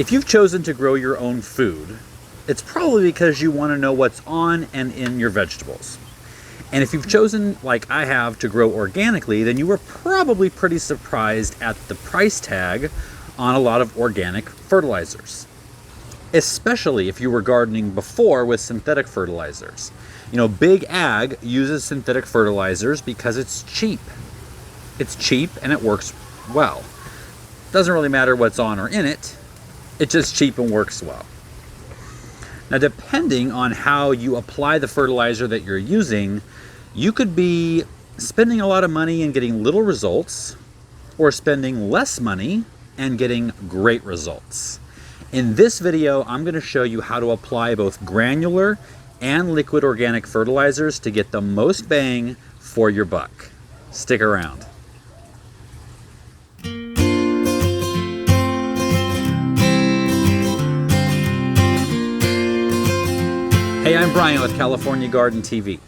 If you've chosen to grow your own food, it's probably because you want to know what's on and in your vegetables. And if you've chosen, like I have, to grow organically, then you were probably pretty surprised at the price tag on a lot of organic fertilizers. Especially if you were gardening before with synthetic fertilizers. You know, Big Ag uses synthetic fertilizers because it's cheap. It's cheap and it works well. Doesn't really matter what's on or in it. It's just cheap and works well. Now, depending on how you apply the fertilizer that you're using, you could be spending a lot of money and getting little results, or spending less money and getting great results. In this video, I'm going to show you how to apply both granular and liquid organic fertilizers to get the most bang for your buck. Stick around. Hey, I'm Brian with California Garden TV.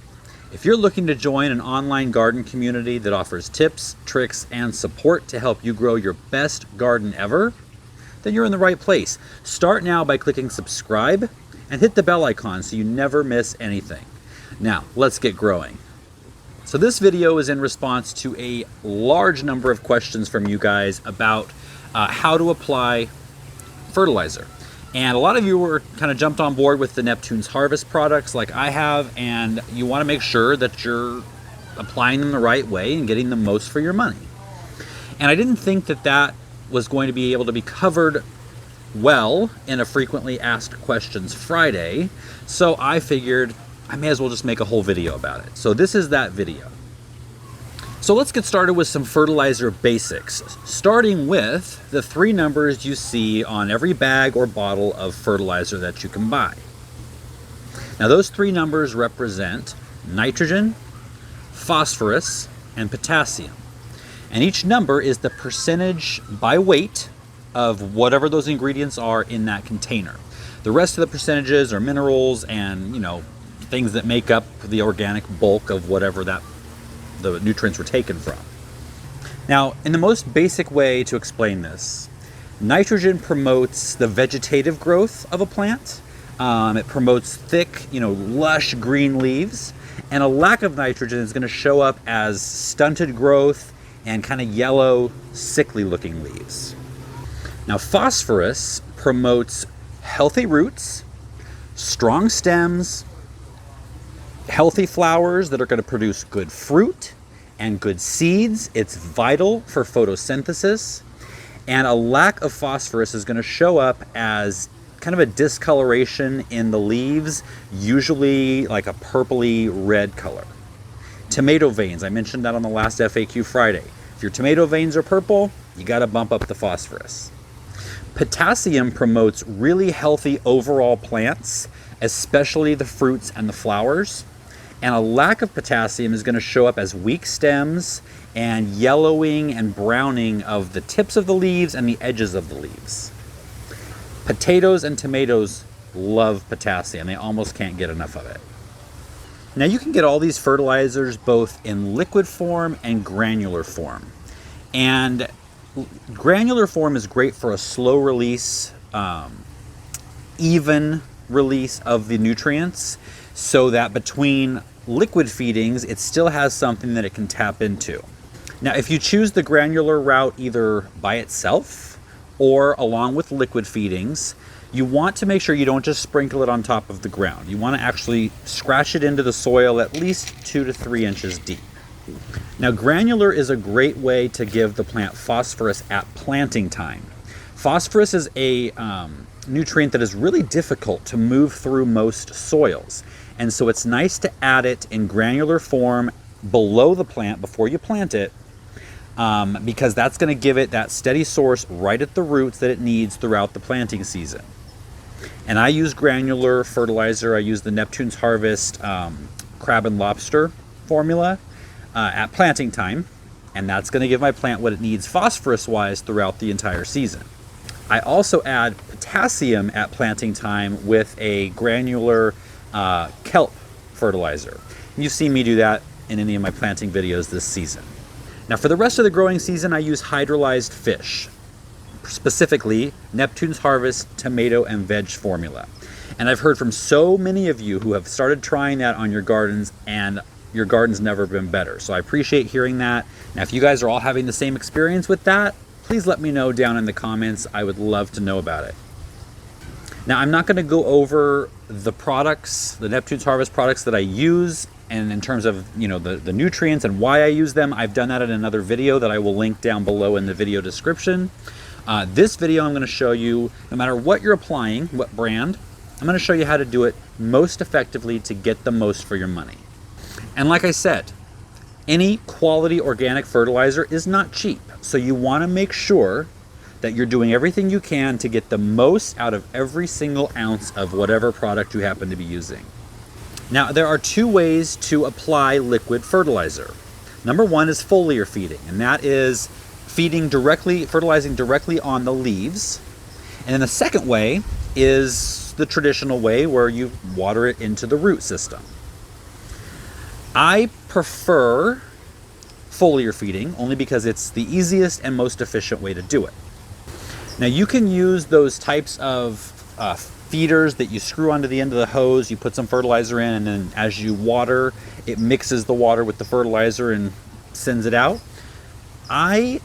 If you're looking to join an online garden community that offers tips, tricks, and support to help you grow your best garden ever, then you're in the right place. Start now by clicking subscribe and hit the bell icon so you never miss anything. Now, let's get growing. So this video is in response to a large number of questions from you guys about how to apply fertilizer. And a lot of you were kind of jumped on board with the Neptunes Harvest products like I have, and you want to make sure that you're applying them the right way and getting the most for your money. And I didn't think that that was going to be able to be covered well in a frequently asked questions Friday, so I figured I may as well just make a whole video about it. So this is that video. So let's get started with some fertilizer basics, starting with the three numbers you see on every bag or bottle of fertilizer that you can buy. Now those three numbers represent nitrogen, phosphorus, and potassium. And each number is the percentage by weight of whatever those ingredients are in that container. The rest of the percentages are minerals and, things that make up the organic bulk of whatever the nutrients were taken from. Now, in the most basic way to explain this, nitrogen promotes the vegetative growth of a plant. It promotes thick, lush green leaves, and a lack of nitrogen is going to show up as stunted growth and kind of yellow, sickly looking leaves. Now, phosphorus promotes healthy roots, strong stems, healthy flowers that are going to produce good fruit and good seeds. It's vital for photosynthesis. And a lack of phosphorus is going to show up as kind of a discoloration in the leaves, usually like a purpley red color. Tomato veins, I mentioned that on the last FAQ Friday. If your tomato veins are purple, you got to bump up the phosphorus. Potassium promotes really healthy overall plants, especially the fruits and the flowers. And a lack of potassium is going to show up as weak stems and yellowing and browning of the tips of the leaves and the edges of the leaves. Potatoes and tomatoes love potassium. They almost can't get enough of it. Now you can get all these fertilizers both in liquid form and granular form. And granular form is great for a slow release, even release of the nutrients, so that between liquid feedings, it still has something that it can tap into. Now, if you choose the granular route either by itself or along with liquid feedings, you want to make sure you don't just sprinkle it on top of the ground. You want to actually scratch it into the soil at least 2 to 3 inches deep. Now, granular is a great way to give the plant phosphorus at planting time. Phosphorus is a nutrient that is really difficult to move through most soils. And so it's nice to add it in granular form below the plant before you plant it, because that's going to give it that steady source right at the roots that it needs throughout the planting season. And I use granular fertilizer. I use the Neptunes Harvest crab and lobster formula at planting time, and that's going to give my plant what it needs phosphorus-wise throughout the entire season. I also add potassium at planting time with a granular kelp fertilizer. You've seen me do that in any of my planting videos this season. Now for the rest of the growing season, I use hydrolyzed fish. specifically Neptunes Harvest tomato and veg formula. And I've heard from so many of you who have started trying that on your gardens, and your garden's never been better. So I appreciate hearing that. Now, if you guys are all having the same experience with that, please let me know down in the comments. I would love to know about it. Now, I'm not going to go over the products, the Neptunes Harvest products that I use, and in terms of, you know, the nutrients and why I use them. I've done that in another video that I will link down below in the video description. This video, I'm going to show you, no matter what you're applying, what brand, I'm going to show you how to do it most effectively to get the most for your money. And like I said, any quality organic fertilizer is not cheap. So you want to make sure that you're doing everything you can to get the most out of every single ounce of whatever product you happen to be using. Now, there are two ways to apply liquid fertilizer. Number one is foliar feeding, and that is fertilizing directly on the leaves. And then the second way is the traditional way where you water it into the root system. I prefer foliar feeding only because it's the easiest and most efficient way to do it. Now, you can use those types of feeders that you screw onto the end of the hose, you put some fertilizer in, and then as you water, it mixes the water with the fertilizer and sends it out. I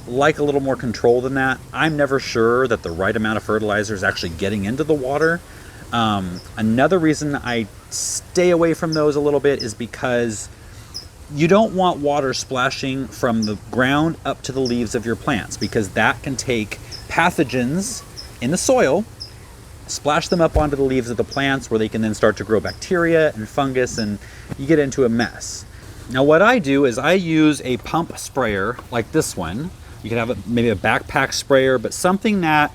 like a little more control than that. I'm never sure that the right amount of fertilizer is actually getting into the water. Another reason I stay away from those a little bit is because you don't want water splashing from the ground up to the leaves of your plants, because that can take pathogens in the soil, splash them up onto the leaves of the plants, where they can then start to grow bacteria and fungus, and you get into a mess. Now, what I do is I use a pump sprayer like this one. You can have maybe a backpack sprayer, but something that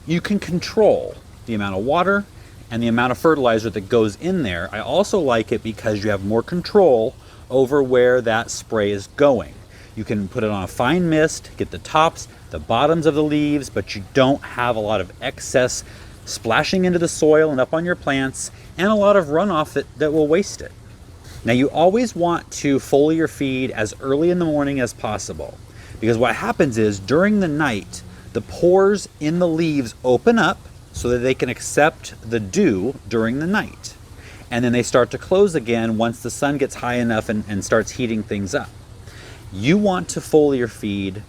you can control the amount of water and the amount of fertilizer that goes in there. I also like it because you have more control over where that spray is going. You can put it on a fine mist, get the tops, the bottoms of the leaves, but you don't have a lot of excess splashing into the soil and up on your plants, and a lot of runoff that will waste it. Now, you always want to foliar feed as early in the morning as possible, because what happens is during the night, the pores in the leaves open up so that they can accept the dew during the night. And then they start to close again once the sun gets high enough and starts heating things up. You want to foliar feed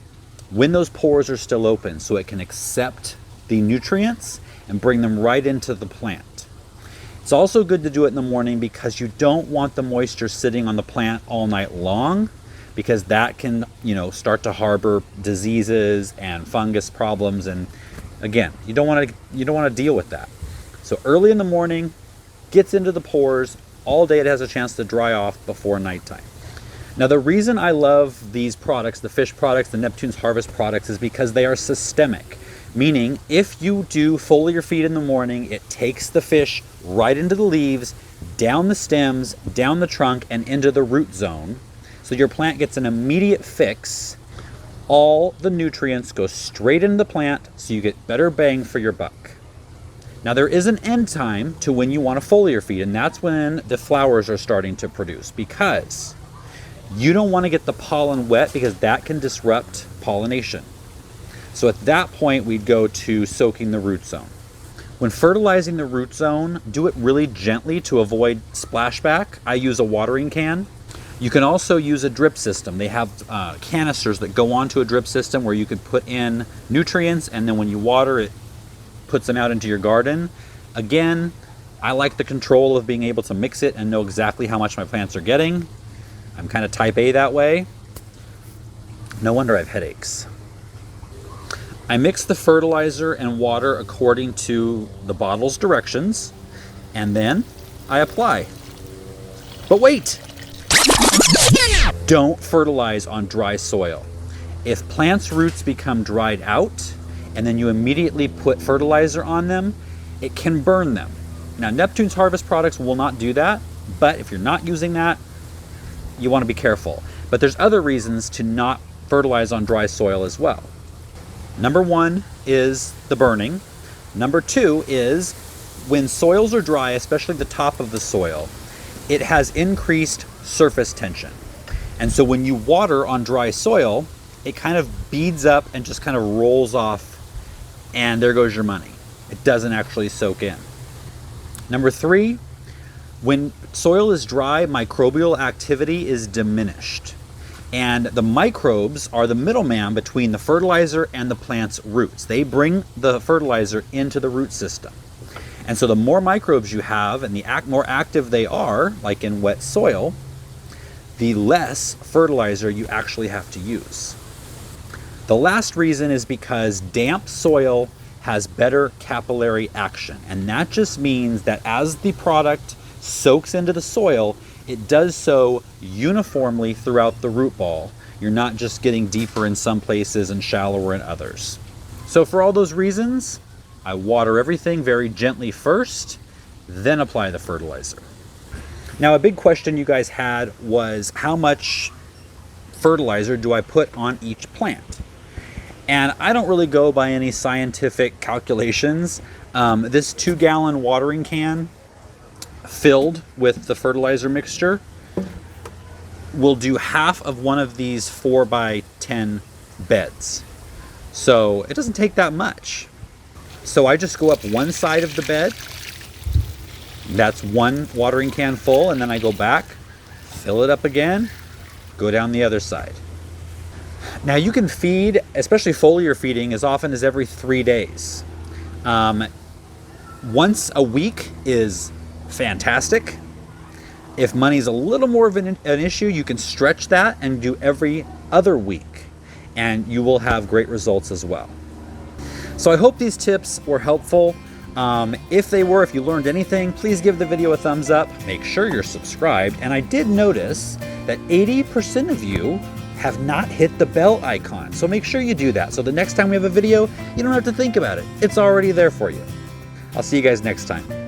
when those pores are still open so it can accept the nutrients and bring them right into the plant. It's also good to do it in the morning because you don't want the moisture sitting on the plant all night long, because that can, start to harbor diseases and fungus problems. And again, you don't want to deal with that. So early in the morning, gets into the pores. All day it has a chance to dry off before nighttime. Now, the reason I love these products, the fish products, the Neptunes Harvest products, is because they are systemic. Meaning, if you do foliar feed in the morning, it takes the fish right into the leaves, down the stems, down the trunk, and into the root zone. So your plant gets an immediate fix. All the nutrients go straight into the plant, so you get better bang for your buck. Now, there is an end time to when you want to foliar feed, and that's when the flowers are starting to produce, because you don't want to get the pollen wet, because that can disrupt pollination. So at that point, we'd go to soaking the root zone. When fertilizing the root zone, do it really gently to avoid splashback. I use a watering can. You can also use a drip system. They have canisters that go onto a drip system where you can put in nutrients, and then when you water it, puts them out into your garden. Again, I like the control of being able to mix it and know exactly how much my plants are getting. I'm kind of type A that way. No wonder I have headaches. I mix the fertilizer and water according to the bottle's directions, and then I apply. But wait! Don't fertilize on dry soil. If plants' roots become dried out, and then you immediately put fertilizer on them, it can burn them. Now, Neptunes Harvest products will not do that, but if you're not using that, you want to be careful. But there's other reasons to not fertilize on dry soil as well. Number one is the burning. Number two is when soils are dry, especially the top of the soil, it has increased surface tension. And so when you water on dry soil, it kind of beads up and just kind of rolls off, and there goes your money. It doesn't actually soak in. Number 3, when soil is dry, microbial activity is diminished. And the microbes are the middleman between the fertilizer and the plant's roots. They bring the fertilizer into the root system. And so the more microbes you have and the more active they are, like in wet soil, the less fertilizer you actually have to use. The last reason is because damp soil has better capillary action. And that just means that as the product soaks into the soil, it does so uniformly throughout the root ball. You're not just getting deeper in some places and shallower in others. So for all those reasons, I water everything very gently first, then apply the fertilizer. Now, a big question you guys had was, how much fertilizer do I put on each plant? And I don't really go by any scientific calculations. This 2-gallon watering can filled with the fertilizer mixture will do half of one of these 4x10 beds. So it doesn't take that much. So I just go up one side of the bed. That's one watering can full, and then I go back, fill it up again, go down the other side. Now you can feed, especially foliar feeding, as often as every 3 days. Once a week is fantastic. If money's a little more of an issue, you can stretch that and do every other week, and you will have great results as well. So I hope these tips were helpful. If they were, if you learned anything, please give the video a thumbs up. Make sure you're subscribed. And I did notice that 80% of you have not hit the bell icon. So make sure you do that. So the next time we have a video, you don't have to think about it. It's already there for you. I'll see you guys next time.